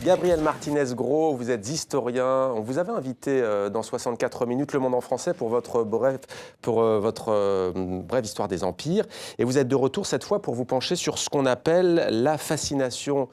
Gabriel Martinez-Gros, vous êtes historien. On vous avait invité dans 64 minutes Le Monde en français pour votre brève histoire des empires. Et vous êtes de retour cette fois pour vous pencher sur ce qu'on appelle la fascination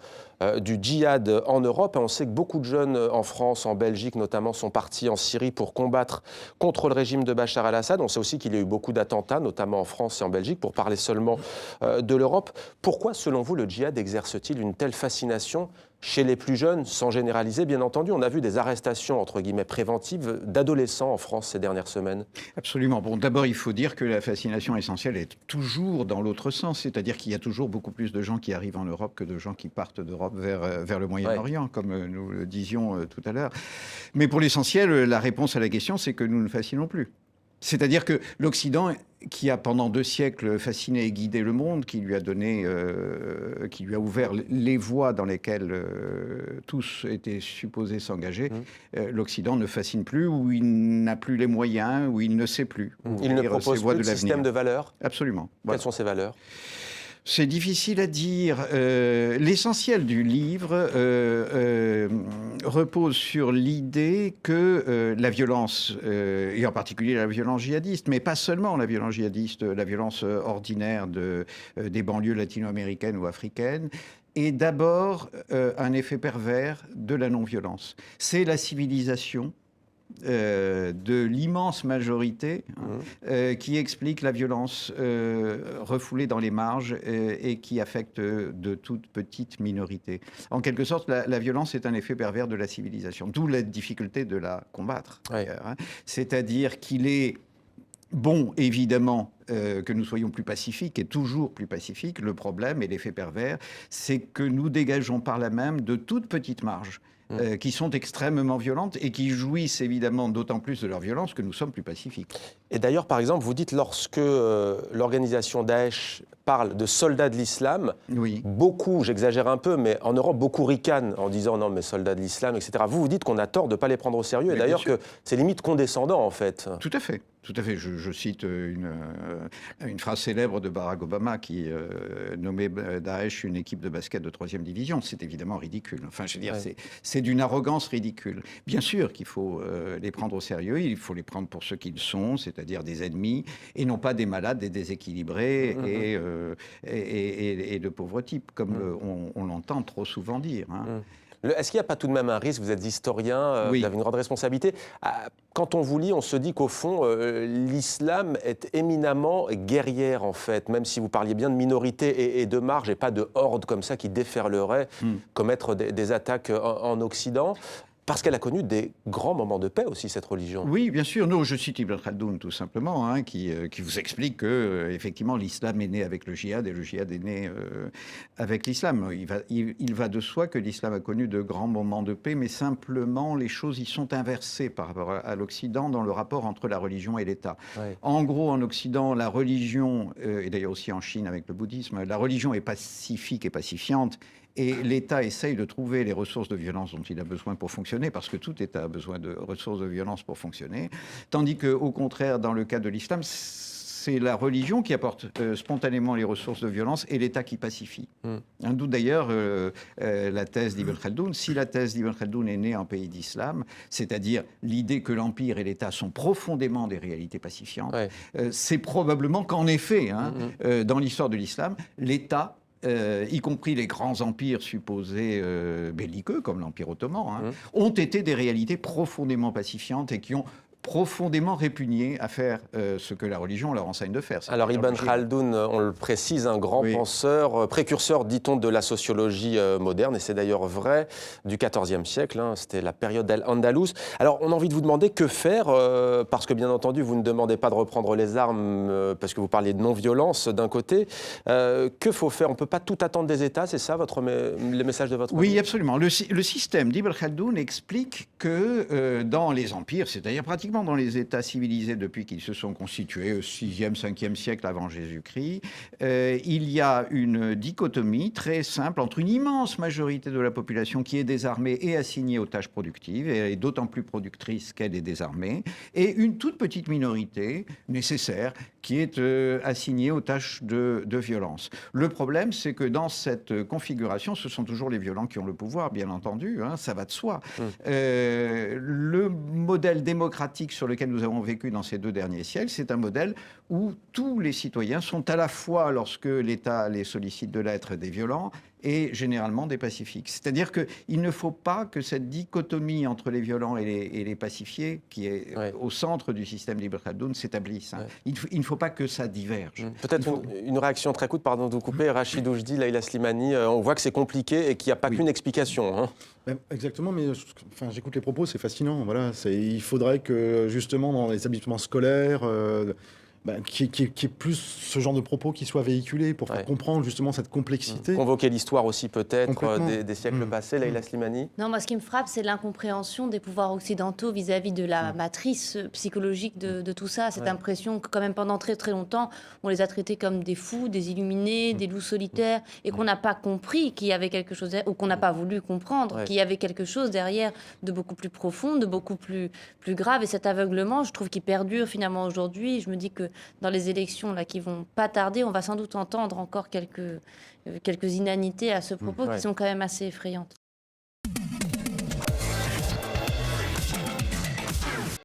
du djihad en Europe. On sait que beaucoup de jeunes en France, en Belgique notamment, sont partis en Syrie pour combattre contre le régime de Bachar el-Assad. On sait aussi qu'il y a eu beaucoup d'attentats, notamment en France et en Belgique, pour parler seulement de l'Europe. Pourquoi, selon vous, le djihad exerce-t-il une telle fascination chez les plus jeunes, sans généraliser, bien entendu? On a vu des arrestations, entre guillemets, préventives d'adolescents en France ces dernières semaines. Absolument. Bon, d'abord, il faut dire que la fascination essentielle est toujours dans l'autre sens, c'est-à-dire qu'il y a toujours beaucoup plus de gens qui arrivent en Europe que de gens qui partent d'Europe vers le Moyen-Orient, comme nous le disions tout à l'heure. Mais pour l'essentiel, la réponse à la question, c'est que nous ne fascinons plus. C'est-à-dire que l'Occident, qui a pendant 2 siècles fasciné et guidé le monde, qui lui a donné, qui lui a ouvert les voies dans lesquelles tous étaient supposés s'engager, l'Occident ne fascine plus, ou il n'a plus les moyens, ou il ne sait plus. Il ne propose plus de système de valeurs. Absolument. Quelles sont ces valeurs ? C'est difficile à dire. L'essentiel du livre repose sur l'idée que la violence, et en particulier la violence djihadiste, mais pas seulement la violence djihadiste, la violence ordinaire des banlieues latino-américaines ou africaines, est d'abord un effet pervers de la non-violence. C'est la civilisation de l'immense majorité qui explique la violence refoulée dans les marges et qui affecte de toutes petites minorités. En quelque sorte, la violence est un effet pervers de la civilisation, d'où la difficulté de la combattre. C'est-à-dire qu'il est bon, évidemment, que nous soyons plus pacifiques et toujours plus pacifiques. Le problème et l'effet pervers, c'est que nous dégageons par là même de toutes petites marges qui sont extrêmement violentes et qui jouissent évidemment d'autant plus de leur violence que nous sommes plus pacifiques. Et d'ailleurs, par exemple, vous dites lorsque l'organisation Daesh parle de soldats de l'islam, beaucoup, j'exagère un peu, mais en Europe, beaucoup ricanent en disant non, mais soldats de l'islam, etc. Vous dites qu'on a tort de ne pas les prendre au sérieux, mais et d'ailleurs que c'est limite condescendant en fait. Tout à fait. Tout à fait. Je cite une phrase célèbre de Barack Obama qui nommait Daesh une équipe de basket de 3e division. C'est évidemment ridicule. Enfin, je veux dire, c'est d'une arrogance ridicule. Bien sûr qu'il faut les prendre au sérieux. Il faut les prendre pour ce qu'ils sont, c'est-à-dire des ennemis, et non pas des malades, des déséquilibrés et de pauvres types, comme on l'entend trop souvent dire. Est-ce qu'il n'y a pas tout de même un risque, vous êtes historien, vous avez une grande responsabilité, quand on vous lit, on se dit qu'au fond, l'islam est éminemment guerrière en fait, même si vous parliez bien de minorité et de marge et pas de horde comme ça qui déferlerait commettre des attaques en Occident. Parce qu'elle a connu des grands moments de paix aussi, cette religion. Oui, bien sûr. Non, je cite Ibn Khaldoun, tout simplement, qui vous explique que, effectivement, l'islam est né avec le djihad et le djihad est né avec l'islam. Il va de soi que l'islam a connu de grands moments de paix, mais simplement, les choses y sont inversées par rapport à l'Occident dans le rapport entre la religion et l'État. En gros, en Occident, la religion, et d'ailleurs aussi en Chine avec le bouddhisme, la religion est pacifique et pacifiante. Et l'État essaye de trouver les ressources de violence dont il a besoin pour fonctionner, parce que tout État a besoin de ressources de violence pour fonctionner. Tandis qu'au contraire, dans le cas de l'islam, c'est la religion qui apporte spontanément les ressources de violence et l'État qui pacifie. D'où d'ailleurs la thèse d'Ibn Khaldoun. Si la thèse d'Ibn Khaldoun est née en pays d'islam, c'est-à-dire l'idée que l'Empire et l'État sont profondément des réalités pacifiantes, c'est probablement qu'en effet, dans l'histoire de l'islam, l'État y compris les grands empires supposés belliqueux, comme l'Empire ottoman, ont été des réalités profondément pacifiantes et qui ont profondément répugné à faire ce que la religion leur enseigne de faire. Alors Ibn Khaldoun, on le précise, un grand penseur, précurseur, dit-on, de la sociologie moderne, et c'est d'ailleurs vrai, du XIVe siècle, c'était la période al-Andalus. Alors on a envie de vous demander que faire, parce que bien entendu vous ne demandez pas de reprendre les armes, parce que vous parliez de non-violence d'un côté. Que faut faire? On ne peut pas tout attendre des États, c'est ça le message de votre livre? Oui, absolument. Le système d'Ibn Khaldoun explique que dans les empires, c'est-à-dire pratiquement pratiquement dans les États civilisés depuis qu'ils se sont constitués au 6e, 5e siècle avant Jésus-Christ, il y a une dichotomie très simple entre une immense majorité de la population qui est désarmée et assignée aux tâches productives, et d'autant plus productrice qu'elle est désarmée, et une toute petite minorité nécessaire qui est assignée aux tâches de violence. Le problème, c'est que dans cette configuration, ce sont toujours les violents qui ont le pouvoir, bien entendu, hein, ça va de soi. Le modèle démocratique sur lequel nous avons vécu dans ces 2 derniers siècles, c'est un modèle où tous les citoyens sont à la fois, lorsque l'État les sollicite de l'être, des violents et généralement des pacifiques. C'est-à-dire qu'il ne faut pas que cette dichotomie entre les violents et les pacifiés, qui est au centre du système d'Ibn Khaldoun, s'établisse. Hein. Il ne faut pas que ça diverge. Peut-être une réaction très courte, pardon de vous couper, Rachid Oujdi, Leïla Slimani, on voit que c'est compliqué et qu'il n'y a pas qu'une explication. Hein. Exactement, mais j'écoute les propos, c'est fascinant. Voilà, il faudrait que justement dans les établissements scolaires, qu'il y ait plus ce genre de propos qui soient véhiculés pour faire comprendre justement cette complexité. Convoquer l'histoire aussi peut-être des siècles passés, Leïla Slimani. Non, moi ce qui me frappe, c'est l'incompréhension des pouvoirs occidentaux vis-à-vis de la matrice psychologique de tout ça. Cette impression que quand même pendant très très longtemps, on les a traités comme des fous, des illuminés, des loups solitaires, et qu'on n'a pas compris qu'il y avait quelque chose, ou qu'on n'a pas voulu comprendre qu'il y avait quelque chose derrière de beaucoup plus profond, de beaucoup plus grave. Et cet aveuglement, je trouve qu'il perdure finalement aujourd'hui. Je me dis que dans les élections là, qui vont pas tarder, on va sans doute entendre encore quelques inanités à ce propos qui sont quand même assez effrayantes.